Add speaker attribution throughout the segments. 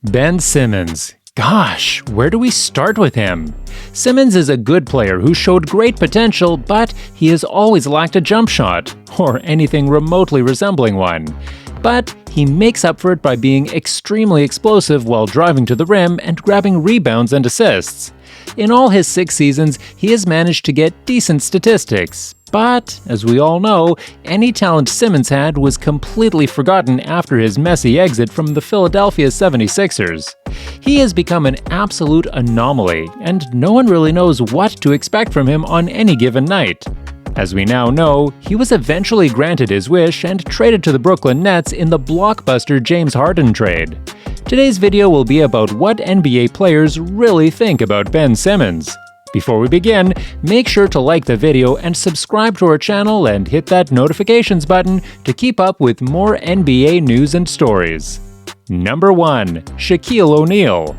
Speaker 1: Ben Simmons. Gosh, where do we start with him? Simmons is a good player who showed great potential, but he has always lacked a jump shot, or anything remotely resembling one. But he makes up for it by being extremely explosive while driving to the rim and grabbing rebounds and assists. In all his 6 seasons, he has managed to get decent statistics. But, as we all know, any talent Simmons had was completely forgotten after his messy exit from the Philadelphia 76ers. He has become an absolute anomaly, and no one really knows what to expect from him on any given night. As we now know, he was eventually granted his wish and traded to the Brooklyn Nets in the blockbuster James Harden trade. Today's video will be about what NBA players really think about Ben Simmons. Before we begin, make sure to like the video and subscribe to our channel and hit that notifications button to keep up with more NBA news and stories. Number 1. Shaquille O'Neal.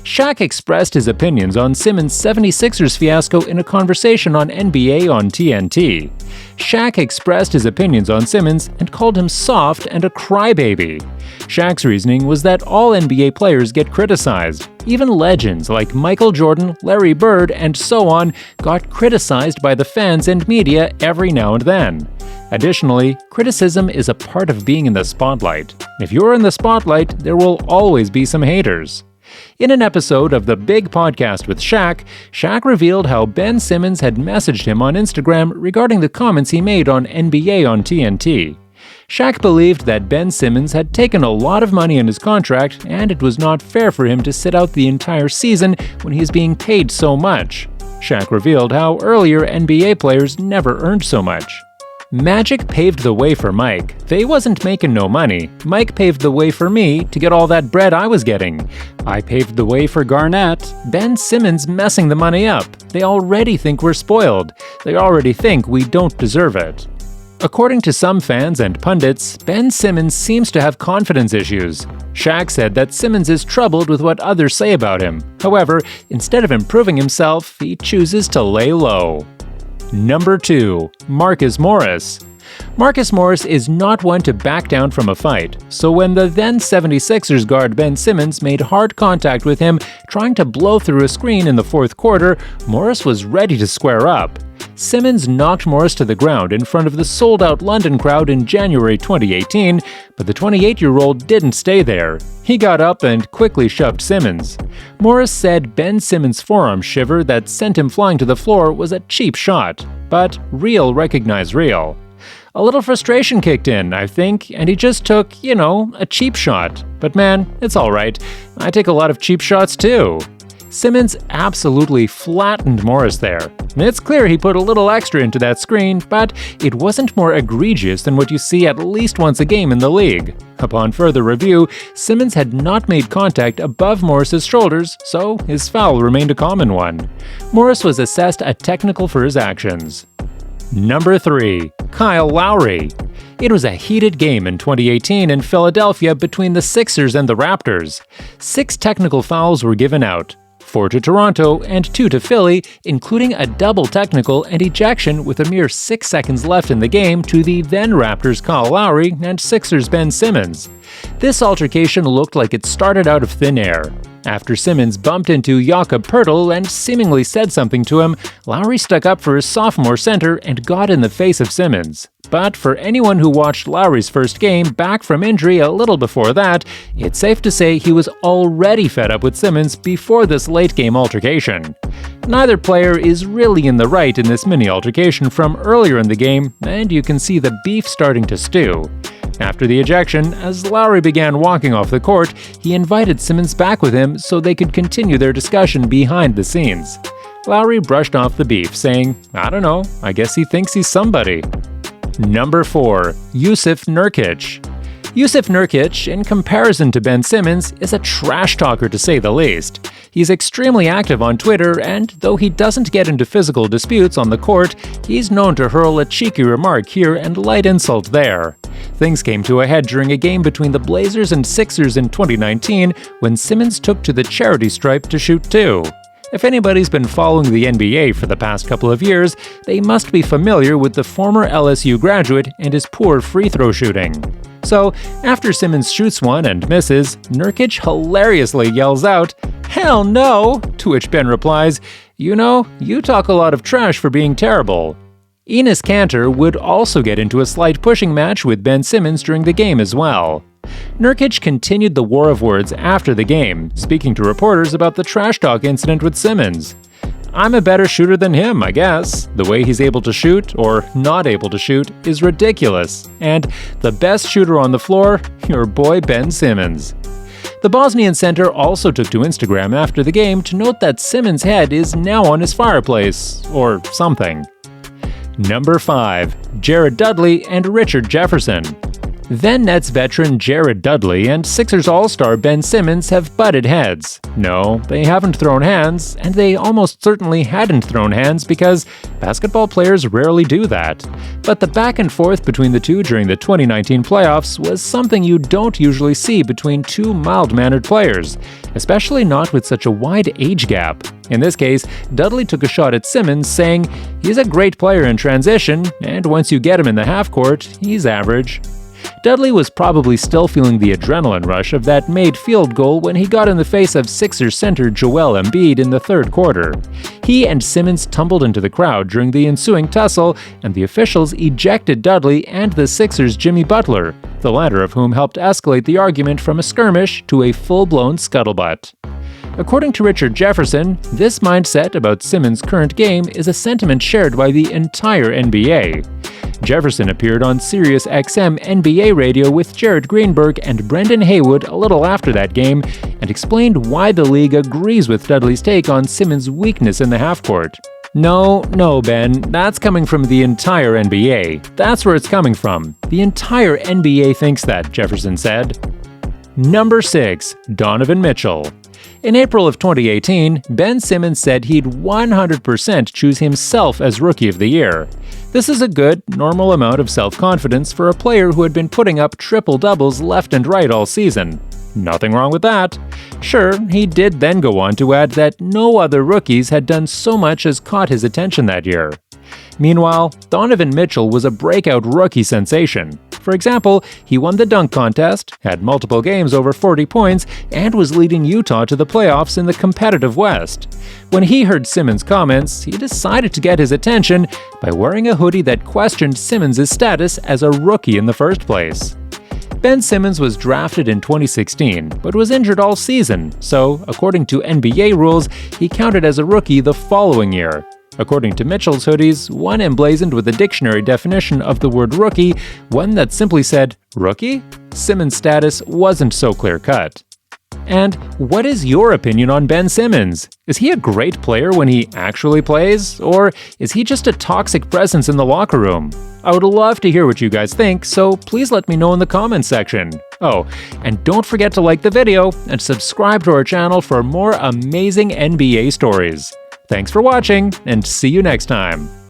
Speaker 1: Shaq expressed his opinions on Simmons' 76ers fiasco in a conversation on NBA on TNT. Shaq expressed his opinions on Simmons and called him soft and a crybaby. Shaq's reasoning was that all NBA players get criticized. Even legends like Michael Jordan, Larry Bird, and so on got criticized by the fans and media every now and then. Additionally, criticism is a part of being in the spotlight. If you're in the spotlight, there will always be some haters. In an episode of The Big Podcast with Shaq, Shaq revealed how Ben Simmons had messaged him on Instagram regarding the comments he made on NBA on TNT. Shaq believed that Ben Simmons had taken a lot of money in his contract and it was not fair for him to sit out the entire season when he is being paid so much. Shaq revealed how earlier NBA players never earned so much. Magic paved the way for Mike. They wasn't making no money. Mike paved the way for me to get all that bread I was getting. I paved the way for Garnett. Ben Simmons messing the money up. They already think we're spoiled. They already think we don't deserve it. According to some fans and pundits, Ben Simmons seems to have confidence issues. Shaq said that Simmons is troubled with what others say about him. However, instead of improving himself, he chooses to lay low. Number 2. Marcus Morris. Marcus Morris is not one to back down from a fight, so when the then 76ers guard Ben Simmons made hard contact with him trying to blow through a screen in the fourth quarter, Morris was ready to square up. Simmons knocked Morris to the ground in front of the sold-out London crowd in January 2018, but the 28-year-old didn't stay there. He got up and quickly shoved Simmons. Morris said Ben Simmons' forearm shiver that sent him flying to the floor was a cheap shot, but real recognized real. A little frustration kicked in, I think, and he just took, a cheap shot. But man, it's alright. I take a lot of cheap shots too. Simmons absolutely flattened Morris there. It's clear he put a little extra into that screen, but it wasn't more egregious than what you see at least once a game in the league. Upon further review, Simmons had not made contact above Morris's shoulders, so his foul remained a common one. Morris was assessed a technical for his actions. Number 3. Kyle Lowry. It was a heated game in 2018 in Philadelphia between the Sixers and the Raptors. 6 technical fouls were given out. 4 to Toronto and 2 to Philly, including a double technical and ejection with a mere 6 seconds left in the game to the then Raptors Kyle Lowry and Sixers Ben Simmons. This altercation looked like it started out of thin air. After Simmons bumped into Jakob Poeltl and seemingly said something to him, Lowry stuck up for his sophomore center and got in the face of Simmons. But for anyone who watched Lowry's first game back from injury a little before that, it's safe to say he was already fed up with Simmons before this late-game altercation. Neither player is really in the right in this mini altercation from earlier in the game, and you can see the beef starting to stew. After the ejection, as Lowry began walking off the court, he invited Simmons back with him so they could continue their discussion behind the scenes. Lowry brushed off the beef, saying, "I don't know, I guess he thinks he's somebody." Number 4. Jusuf Nurkic. Jusuf Nurkic, in comparison to Ben Simmons, is a trash talker to say the least. He's extremely active on Twitter, and though he doesn't get into physical disputes on the court, he's known to hurl a cheeky remark here and light insult there. Things came to a head during a game between the Blazers and Sixers in 2019 when Simmons took to the charity stripe to shoot 2. If anybody's been following the NBA for the past couple of years, they must be familiar with the former LSU graduate and his poor free throw shooting. So, after Simmons shoots one and misses, Nurkic hilariously yells out, "Hell no!" To which Ben replies, "You know, you talk a lot of trash for being terrible." Enes Kanter would also get into a slight pushing match with Ben Simmons during the game as well. Nurkic continued the war of words after the game, speaking to reporters about the trash talk incident with Simmons. "I'm a better shooter than him, I guess. The way he's able to shoot, or not able to shoot, is ridiculous. And the best shooter on the floor, your boy Ben Simmons." The Bosnian center also took to Instagram after the game to note that Simmons' head is now on his fireplace, or something. Number 5. Jared Dudley and Richard Jefferson. Then Nets veteran Jared Dudley and Sixers All-Star Ben Simmons have butted heads. No, they haven't thrown hands, and they almost certainly hadn't thrown hands because basketball players rarely do that. But the back and forth between the two during the 2019 playoffs was something you don't usually see between two mild-mannered players, especially not with such a wide age gap. In this case, Dudley took a shot at Simmons, saying, "He's a great player in transition, and once you get him in the half-court, he's average." Dudley was probably still feeling the adrenaline rush of that made field goal when he got in the face of Sixers center Joel Embiid in the third quarter. He and Simmons tumbled into the crowd during the ensuing tussle, and the officials ejected Dudley and the Sixers' Jimmy Butler, the latter of whom helped escalate the argument from a skirmish to a full-blown scuttlebutt. According to Richard Jefferson, this mindset about Simmons' current game is a sentiment shared by the entire NBA. Jefferson appeared on Sirius XM NBA radio with Jared Greenberg and Brendan Haywood a little after that game and explained why the league agrees with Dudley's take on Simmons' weakness in the half-court. No, Ben, that's coming from the entire NBA. That's where it's coming from. The entire NBA thinks that, Jefferson said. Number 6. Donovan Mitchell. In April of 2018, Ben Simmons said he'd 100% choose himself as Rookie of the Year. This is a good, normal amount of self-confidence for a player who had been putting up triple-doubles left and right all season. Nothing wrong with that. Sure, he did then go on to add that no other rookies had done so much as caught his attention that year. Meanwhile, Donovan Mitchell was a breakout rookie sensation. For example, he won the dunk contest, had multiple games over 40 points, and was leading Utah to the playoffs in the competitive West. When he heard Simmons' comments, he decided to get his attention by wearing a hoodie that questioned Simmons' status as a rookie in the first place. Ben Simmons was drafted in 2016, but was injured all season, so, according to NBA rules, he counted as a rookie the following year. According to Mitchell's hoodies, one emblazoned with a dictionary definition of the word rookie, one that simply said, "Rookie?" Simmons' status wasn't so clear-cut. And what is your opinion on Ben Simmons? Is he a great player when he actually plays, or is he just a toxic presence in the locker room? I would love to hear what you guys think, so please let me know in the comments section. Oh, and don't forget to like the video and subscribe to our channel for more amazing NBA stories. Thanks for watching, and see you next time.